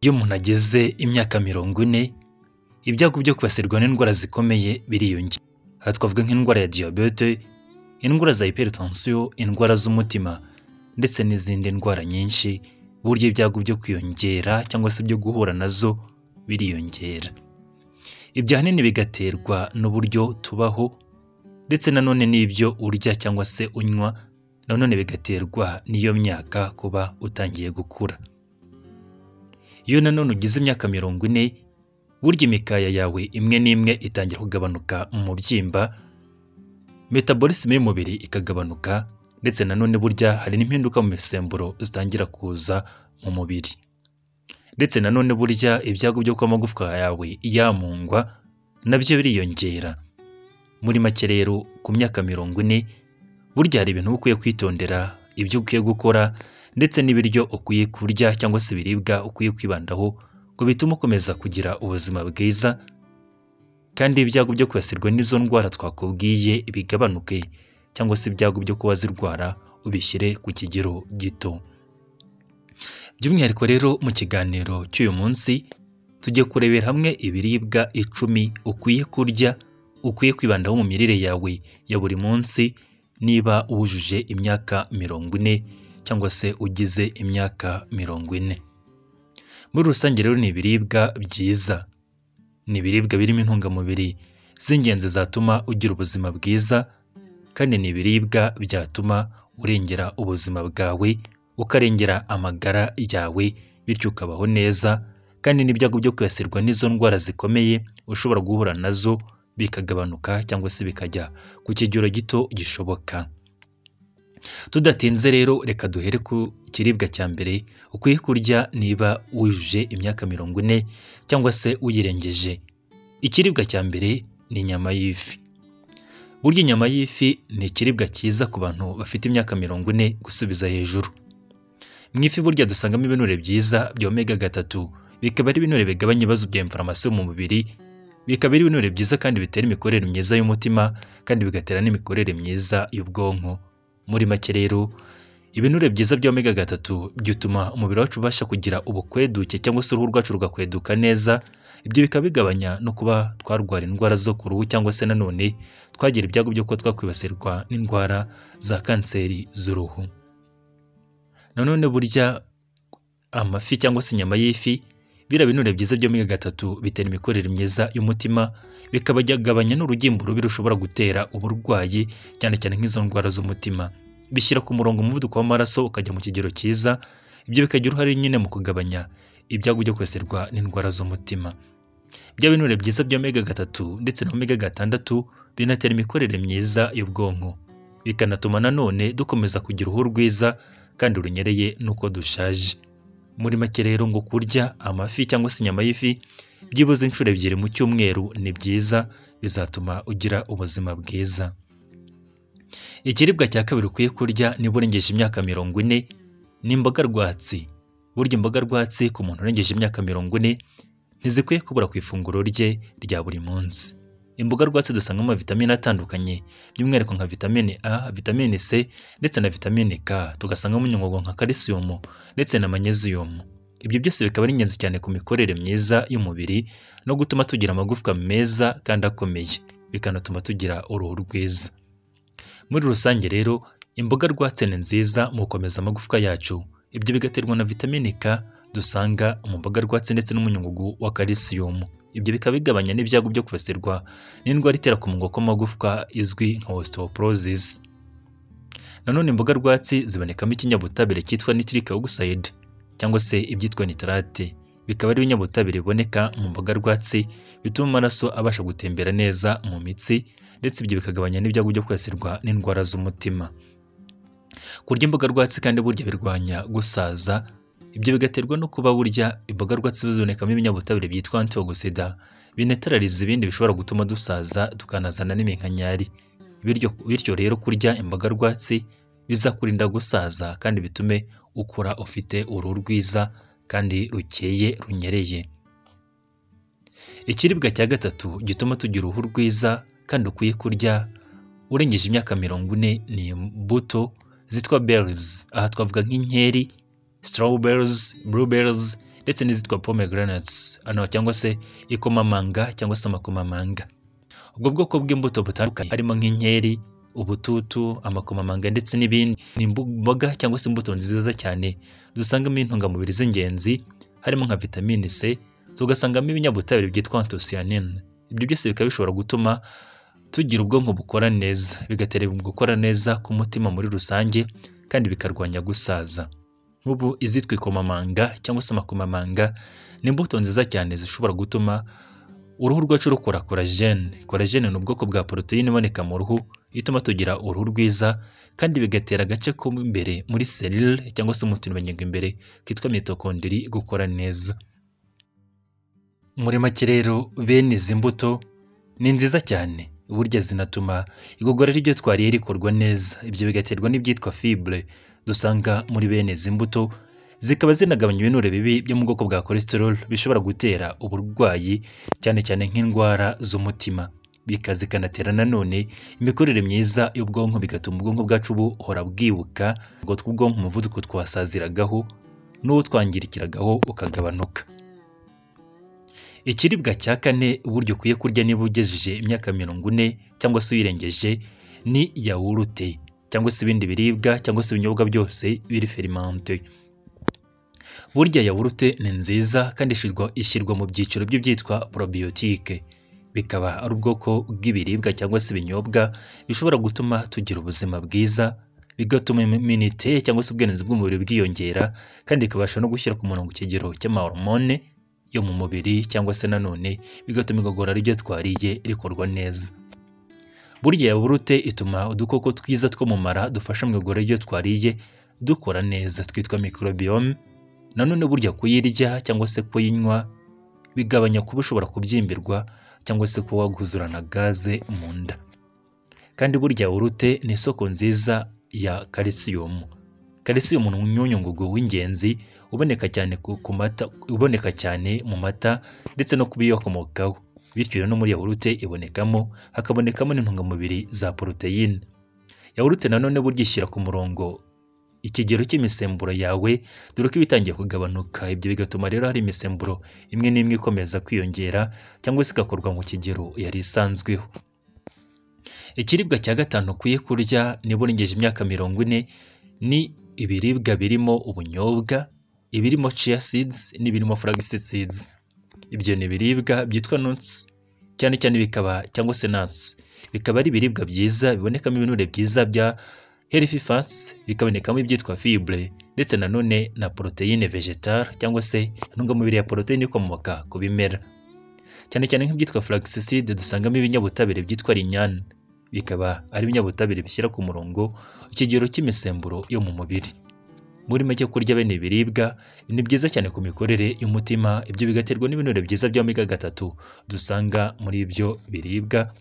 Iyo umuntu ageze imyaka 40 ibyago byo kwibasirwa n'indwara zikomeye biriyongera. Aha twavuga nk'indwara ya diabete, indwara za hypertension, indwara z'umutima ndetse n'izindi ndwara nyinshi. Burya ibyago byo kwiyongera cyangwa se byo guhura nazo biriyongera. Ibyo ahanini bigaterwa n'uburyo tubaho ndetse nanone n'ibyo urya cyangwa se unywa, nanone bigaterwa n'iyo myaka kuba utangiye gukura. Iyo nanone ugize imyaka 40 burya imikaya yawe imwe n'imwe itangira kugabanuka mu mubyimba, metabolisme y'umubiri ikagabanuka, ndetse nanone burya hari n'impinduka mu misemburo zitangira kuza mu mubiri. Ndetse nanone burya ibyago byo kuba amagufwa yawe yamungwa nabyo biriyongera. Muri make rero ku myaka 40 burya hari ibintu ukwiye kwitondera, ibyo ukwiye gukora ndetse n'ibiryo ukwiye kurya cyangwa se ibiribwa ukwiye kwibandaho ngo bituma ukomeza kugira ubuzima bwiza, kandi ibyago byo kwibasirwa n'izo ndwara twakubwiye bigabanuke, cyangwa se ibyago byo kuba zirwara ubishyire ku kigero gito. By'umwihariko rero mu kiganiro cy'uyu munsi tugiye kurebera hamwe ibiribwa 10 ukwiye kurya, ukwiye kwibandaho mu mirire yawe ya buri munsi niba wujuje imyaka 40 cyangwa se ugize imyaka 40. Muri rusange rero ni ibiribwa byiza, ni ibiribwa birimo intungamubiri z'ingenzi zatuma ugira ubuzima bwiza, kandi ni ibiribwa byatuma urengera ubuzima bwawe, ukarengera amagara yawe, bityo ukabaho neza, kandi n'ibyago byo kwibasirwa n'izo ndwara zikomeye ushobora guhura nazo bikagabanuka cyangwa se bikajya ku kigero gito gishoboka. Tudatinze rero reka duhere ku kiribwa cya mbere ukwiye kurya niba wujuje imyaka 40 cyangwa se uyirengeje. Ikiribwa cya mbere ni inyama y'ifi. Burya inyama y'ifi ni ikiribwa cyiza ku bantu bafite imyaka 40 gusubiza hejuru. Mu ifi burya dusangamo ibinure byiza bya omega 3, bikaba ari ibinure bigabanya ibibazo bya inflammation mu mubiri, bikaba ari ibinure byiza kandi bitera imikorere myiza y'umutima, kandi bigatera n'imikorere myiza y'ubwonko. Muri make rero ibinure byiza bya omega 3 byutuma umubiri wacu ubasha kugira ubukweduke cyangwa se uruhu rwacu rugakweduka neza. Ibyo bikaba bigabanya no kuba twarwara indwara zo ku ruhu, cyangwa se nanone twagira ibyago byo kuba twakwibasirwa n'indwara za kanseri z'uruhu. Nanone burya amafi cyangwa se inyama y'ifi bira binure byiza bya omega 3 bitera imikorere myiza y'umutima, bikabagabanya n'urugimbu rubi rushobora gutera uburwayi cyane cyane nk'izo ndwara z'umutima. Bishyira ku murongo umuvuduko w'amaraso ukajya mu kigero cyiza. Ibyo bikagira uruhare nyine mu kugabanya ibyago byo kwibasirwa n'indwara z'umutima. Bya binure byiza bya omega 3 ndetse na omega 6 binatera imikorere myiza y'ubwonko, bikanatuma nanone dukomeza kugira uruhu rwiza kandi runyereye nuko dushaje. Muri make rero ngo kurya amafi cyangwa se inyama y'ifi byibuze inshuro 2 mu cyumweru ni byiza, bizatuma ugira ubuzima bwiza. Ikiribwa cya kabiri ukwiye kurya niba urengeje imyaka 40 ni imboga rwatsi. Burya imboga rwatsi ku muntu urengeje imyaka 40 ntizikwiye kubura ku ifunguro rye rya buri munsi. Imboga rwatsi dusangamo vitamine atandukanye, by'umwihariko nka vitamine A, vitamine C ndetse na vitamine K. Tugasangamo imyunyu nka calcium ndetse na magnesium. Ibyo byose bikaba ari ingenzi cyane ku mikorere myiza y'umubiri no gutuma tugira amagufwa meza kandi akomeye, bikanatuma tugira uruhu rwiza. Muri rusange rero imboga rwatsi ni nziza mu gukomeza amagufwa yacu. Ibyo bigaterwa na vitamine K dusanga mu mboga rwatsi ndetse n'umunyungugu wa calcium. Ibyo bikaba bigabanya n'ibyago byo kwibasirwa n'indwara itera kumungo kw'amagufwa izwi nka osteoporosis. Nanone imboga rwatsi zibonekamo ikinyabutabire cyitwa nitric oxide cyangwa se ibyitwa nitrate. Bikaba ari ibinyabutabire biboneka mu mboga rwatsi bituma amaraso abasha gutembera neza mu mitsi, ndetse ibyo bikagabanya n'ibyago byo kwibasirwa n'indwara z'umutima. Kurya imboga rwatsi kandi burya birwanya gusaza. Ibyo bigaterwa no kuba burya imboga rwatsi zibonekamo ibinyabutabire byitwa antioxidant binetraliza ibindi bishobora gutuma dusaza tukanazana n'iminkanyari. Bityo rero kurya imboga rwatsi bizakurinda gusaza kandi bitume ukura ufite uruhu rwiza kandi rukeye runyereye. Ikiribwa cya gatatu gituma tugira uruhu rwiza kandi ukwiye kurya urengeje imyaka 40 ni imbuto zitwa berries. Aha twavuga nk'inkeri, strawberries, blueberries, ndetse n'izitwa pomegranates cyangwa se ikomamanga cyangwa se amakomamanga. Ubwo bwoko bw'imbuto butandukanye harimo nk'inkeri, ubututu, amakomamanga ndetse n'ibindi. Ni imboga cyangwa se imbuto nziza cyane dusangamo intungamubiri z'ingenzi harimo nka vitamine C, tugasangamo ibinyabutabire byitwa anthocyanine. Ibyo byose bikaba bishobora gutuma tugira ubwonko bukora neza, bigatera gukora neza ku mutima muri rusange kandi bikarwanya gusaza. Nk'ubu izitwa ikomamanga cyangwa se amakomamanga ni imbuto nziza cyane zishobora gutuma uruhu rwacu rukora collagen. Collagen ni ubwoko bwa poroteyine iboneka mu ruhu ituma tugira uruhu rwiza kandi bigatera agace ko imbere muri selule cyangwa se mu turemangingo imbere kitwa mitochondrie gukora neza. Muri make rero bene izi mbuto ni nziza cyane, burya zinatuma igogora ry'ibyo twariye rikorwa neza. Ibyo bigaterwa n'ibyitwa fibre dusanga muri bene izi mbuto, zikaba zinagabanya ibinure bibi byo mu bwoko bwa cholesterol bishobora gutera uburwayi cyane cyane nk'indwara z'umutima. Zikanatera nanone imikorere myiza y'ubwonko, bigatuma ubwonko bwacu buhora bwibuka ngo tw'ubwonko umuvuduko twasaziragaho n'uwo twangirikiragaho ukagabanuka. Ikiribwa cya kane uburyo ukwiye kurya niba ugejeje imyaka 40 cyangwa se uyirengeje ni yawurute cyangwa se ibindi biribwa cyangwa se ibinyobwa byose biri fermenté. Burya yawurute ni nziza kandi ishyirwa mu byiciro byitwa probiotique. Bikaba ari ubwoko bw'ibiribwa cyangwa se ibinyobwa bishobora gutuma tugira ubuzima bwiza, bigatuma immunité cyangwa se ubwirinzi bw'umubiri bwiyongera, kandi bikabasha no gushyira ku murongo ikigero cy'amahormone yo mu mubiri, cyangwa se nanone bigatuma igogora ry'ibyo twariye rikorwa neza. Burya yawurute ituma udukoko twiza two mu mara dufasha mu igogora ry'ibyo twariye dukora neza, twitwa microbiome. Nanone burya kuyirya cyangwa se kuyinywa bigabanya kuba ushobora kubyimbirwa cyangwa se kuba waguzurana gaze mu nda. Kandi burya yawurute ni isoko nziza ya calcium. Calcium ni umunyungugu w'ingenzi uboneka cyane mu mata ndetse no kubiyakomokaho. Bityo no muri yawurute hakabonekamo n'intungamubiri za poroteyine. Yawurute nanone burya ishyira ku murongo ikigero cy'imisemburo yawe, dore ko ibitangiye kugabanuka. Ibyo bigatuma rero hari imisemburo imwe n'imwe ikomeza kwiyongera cyangwa se igakorwa mu kigero yari isanzweho. Ikiribwa cya gatanu ukwiye kurya niba urengeje imyaka 40 ni ibiribwa birimo ubunyobwa, ibirimo chia seeds n'ibirimo flax seeds. Ibyo ni ibiribwa byitwa nuts cyane cyane, bikaba cyangwa se nuts, bikaba ari ibiribwa byiza bibonekamo ibinure byiza bya healthy fats, bikabonekamo ibyitwa fibre ndetse nanone na proteine vegetale cyangwa se intungamubiri ya proteine ikomoka ku bimera. Cyane cyane nk'ibyitwa flax seed dusangamo ibinyabutabire byitwa lignane, bikaba ari ibinyabutabire bishyira ku murongo ikigero cy'imisemburo yo mu mubiri. Muri make kurya bene ibiribwa ni byiza cyane ku mikorere y'umutima. Ibyo bigaterwa n'ibinure byiza bya omega 3 dusanga muri ibyo biribwa.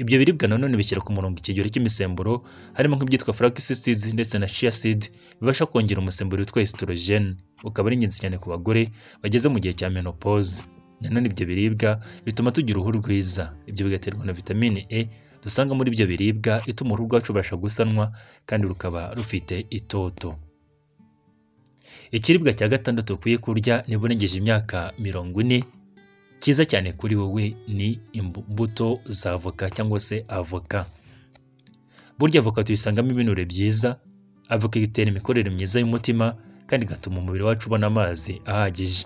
Ibyo biribwa nanone bishyira ku murongo ikigero cy'imisemburo harimo nk'ibyitwa flax seeds ndetse na chia seed, bibasha kongera umusemburo witwa estrogen, ukaba ari ingenzi cyane ku bagore bageze mu gihe cya menopause. Nanone ibyo biribwa bituma tugira uruhu rwiza. Ibyo bigaterwa na vitamine E dusanga muri ibyo biribwa ituma uruhu rwacu rubasha gusanwa kandi rukaba rufite itoto. Ikiribwa cya gatandatu ukwiye kurya niba urengeje imyaka 40 cyiza cyane kuri wowe ni imbuto za avoka cyangwa se avoka. Burya avoka tuyisangamo ibinure byiza. Avoka itera imikorere myiza y'umutima kandi igatuma umubiri wacu ubona amazi ahagije.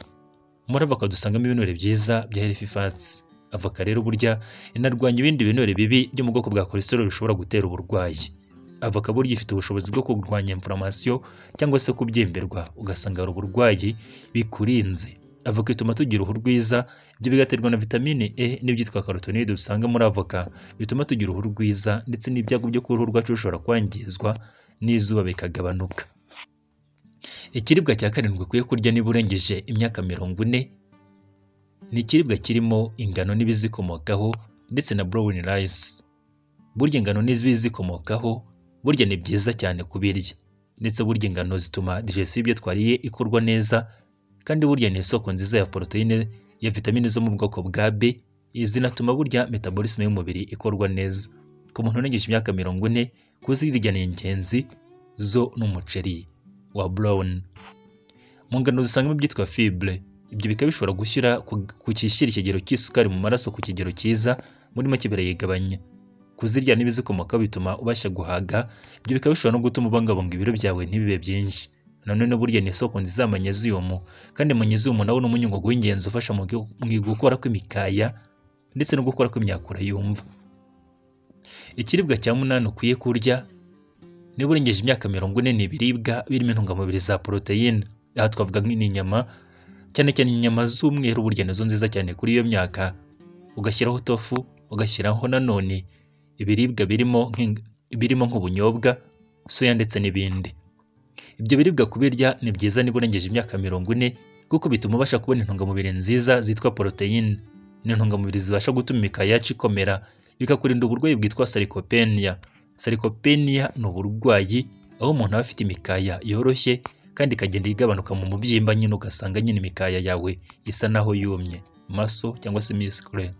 Muri avoka dusangamo ibinure byiza bya healthy fats. Avoka rero burya inarwanya ibindi binure bibi byo mu bwoko bwa cholesterol bishobora gutera uburwayi. Avoka burya ifite ubushobozi bwo kurwanya inflammation cyangwa se kubyimbirwa, ugasanga hari uburwayi bikurinze. Avoka ituma tugira uruhu rwiza. Ibyo bigaterwa na vitamine E n'ibyitwa carotenoid dusanga muri avoka, bituma tugira uruhu rwiza ndetse n'ibyago byo kuruhu rwacu rushobora kwangizwa n'izuba bikagabanuka. Ikiribwa cya karindwi ukwiye kurya niba urengeje imyaka 40 ni ikiribwa kirimo ingano n'ibizikomokaho ndetse na brown rice. Burya ingano n'ibizikomokaho burya ni byiza cyane kubirya, ndetse burya ingano zituma digestion y'ibyo twariye ikorwa neza, kandi burya ni isoko nziza ya proteine ya vitamine zo mu bwoko bwa B, zinatuma burya metabolisme y'umubiri ikorwa neza. Ku muntu urengeje imyaka 40 kuzirya ni ingenzi zo n'umuceri wa brown. Mu ngano dusangamo ibyitwa fibre, ibyo bikaba bishobora gushyira ku kishyira ikigero cy'isukari mu maraso ku kigero cyiza, muri make birayigabanya. Kuzirya n'ibizikomoka bituma ubasha guhaga, ibyo bikaba bishobora no gutuma ubungabunga ibiro byawe ntibibe byinshi. Nanone burya ni isoko nziza ya magnesium, kandi magnesium nawo ni umunyungugu w'ingenzi ufasha mu gukora kw'imikaya ndetse no gukora kw'imyakura yumva. Ikiribwa cya 8 ukwiye kurya niba urengeje imyaka 40 ni ibiribwa birimo intungamubiri za proteine. Aha twavuga nk'inyama, cyane cyane inyama z'umweru burya nazo nziza cyane kuri iyo myaka. Ugashyiraho tofu, ugashyiraho nanone ibiribwa birimo nk'ubunyobwa, soya ndetse n'ibindi. Ibyo biribwa kubirya ni byiza niba urengeje imyaka 40 kuko bituma ubasha kubona intungamubiri nziza zitwa proteine. Ni intungamubiri zibasha gutuma imikaya yacu ikomera, bikakurinda uburwayi bwitwa sarcopenia. Sarcopenia ni uburwayi aho umuntu aba afite imikaya yoroshye kandi ikagenda igabanuka mu mubyimba, nyine ugasanga nyine imikaya yawe isa naho yumye, maso cyangwa se muscle.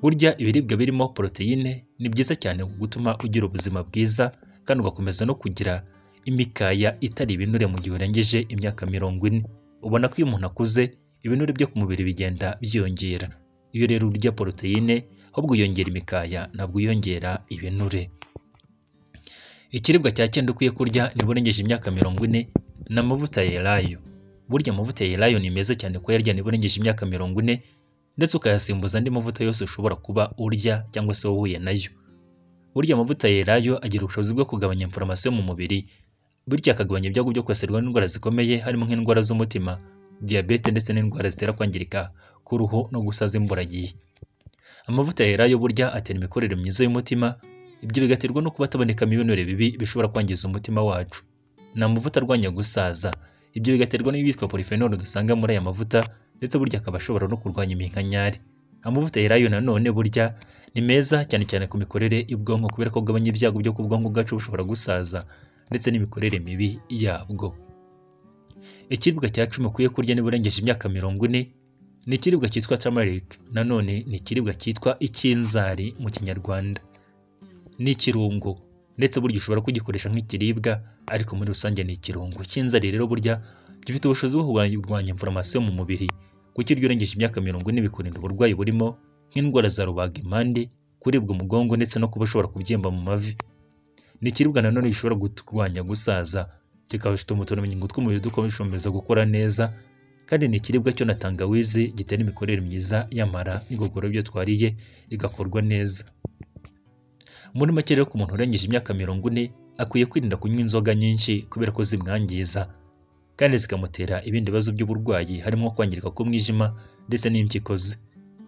Burya ibiribwa birimo proteine ni byiza cyane gutuma ugira ubuzima bwiza kandi ugakomeza no kugira imikaya itari ibinure mu gihe urengeje imyaka 40. Ubona ko iyo umuntu akuze ibinure byo ku mubiri bigenda byiyongera. Iyo rero urya proteine ahubwo yongera imikaya, ntabwo yongera ibinure. Ikiribwa cya 9 ukwiye kurya niba urengeje imyaka 40 ni amavuta ya elayo. Burya amavuta ya elayo ni meza cyane ko yarya niba urengeje imyaka 40 ndetse ukayasimbuza andi mavuta yose ushobora kuba urya cyangwa se wahuye nayo. Burya amavuta ya elayo agira ubushobozi bwo kugabanya inflammation mu mubiri, burya akagabanya ibyago byo kwasirwa n'indwara zikomeye harimo nk'indwara z'umutima, diabete ndetse n'indwara zitera kwangirika k'uruhu no gusaza imburagihe. Amavuta ya elayo burya atera imikorere myiza y'umutima, ibyo bigaterwa no kuba atabonekamo ibinure bibi bishobora kwangiza umutima wacu. Ni amavuta arwanya gusaza, ibyo bigaterwa n'ibitwa polyphenol dusanga muri aya mavuta, ndetse burya akaba ashobora no kurwanya iminkanyari. Amavuta ya elayo nanone burya ni meza cyane cyane ku mikorere y'ubwonko kubera ko agabanya ibyago byo ku bwonko bwacu bushobora gusaza ndetse n'imikorere mibi yabwo. Ikiribwa cya 10 ukwiye kurya niba urengeje imyaka 40 ni ikiribwa cyitwa turmeric. Nanone ni ikiribwa cyitwa icyinzari mu Kinyarwanda. Ni ikirungo ndetse burya ushobora kugikoresha nk'ikiribwa, ariko muri rusange ni ikirungo. Cyinzari rero burya gifite ubushobozi bwo kurwanya inflammation mu mubiri. Kukirya urengeje imyaka 40 bikurinda uburwayi burimo nk'indwara za rubagimpande, kuribwa umugongo ndetse no kuba ushobora kubyimba mu mavi. Ni ikiribwa nanone gishobora kurwanya gusaza, kikabasha uturemangingo tw'umubiri dukomeza gukora neza, kandi ni ikiribwa cyo na tangawizi gitera imikorere myiza y'amara n'igogora byo twariye igakorwa neza. Muri make rero ku muntu urengeje imyaka 40 akwiye kwirinda kunywa inzoga nyinshi kubera ko zimwangiza kandi zikamutera ibindi bibazo by'uburwayi harimo kwangirika k'umwijima ndetse n'impyiko ze.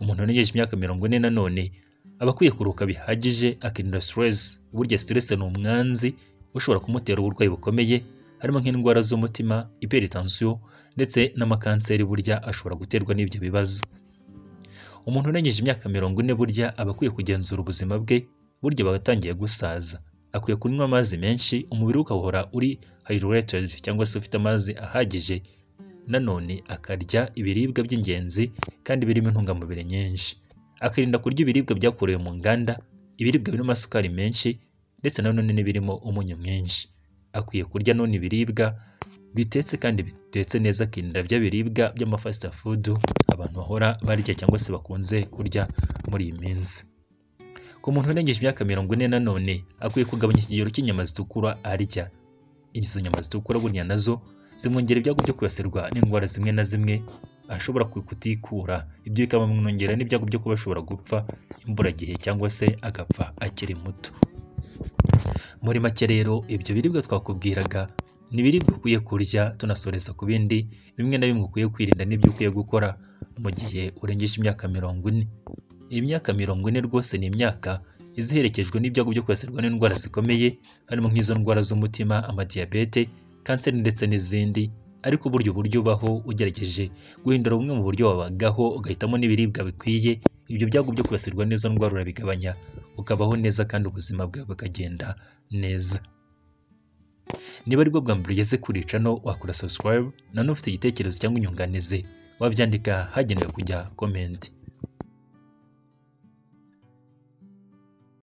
Umuntu urengeje imyaka 40 nanone aba akwiye kuruhuka bihagije, akirinda stress. Burya stress ni umwanzi ushobora kumutera uburwayi bukomeye harimo nk'indwara z'umutima, hypertension ndetse n'amakanseri burya ashobora guterwa n'ibyo bibazo. Umuntu urengeje imyaka 40 burya aba akwiye kugenzura ubuzima bwe, burya bagatangiye gusaza. Akwiye kunywa amazi menshi, umubiri ukahora uri hydrated cyangwa se ufite amazi ahagije. Nanone akarya ibiribwa by'ingenzi kandi birimo intungamubiri nyinshi. Akirinda kurya ibiribwa byakorewe mu nganda, ibiribwa birimo amasukari menshi ndetse nanone n'ibirimo umunyu mwinshi. Akwiye kurya none ibiribwa bitetse kandi bitetse neza, akirinda bya biribwa by'amafast food abantu bahora barya cyangwa se bakunze kurya muri iyi minsi. Ku muntu urengeje imyaka 40 nanone akwiye kugabanya ikigero cy'inyama zitukura arya. Izo nyama zitukura burya nazo zimwongera ibyago byo kwibasirwa n'indwara zimwe na zimwe ashobora kutikura, ibyo bikamwongera n'ibyago byo kuba ashobora gupfa imburagihe cyangwa se agapfa akiri muto. Muri make rero ibyo biribwa twakubwiraga ni biribwa ukwiye kurya, tunasoreza ku bindi bimwe na bimwe ukwiye kwirinda n'ibyo ukwiye gukora mu gihe urengeje imyaka 40. Imyaka 40 rwose ni imyaka iziherekejwe n'ibyago byo kwibasirwa n'indwara zikomeye harimo nk'izo ndwara z'umutima, amadiyabete, kanseri ndetse n'izindi. Ariko buryo ubaho ugerageje guhindura bumwe mu buryo wabagaho, ugahitamo n'ibiribwa bikwiye, ibyo byago byo kwibasirwa n'izo ndwara urabigabanya, ukabaho neza kandi ubuzima bwawe bukagenda neza. Niba ari bwo bwa mbere ugeze kuri channel wakora subscribe, nanone ufite igitekerezo cyangwa inyunganizi wabyandika hagenewe kujya comment.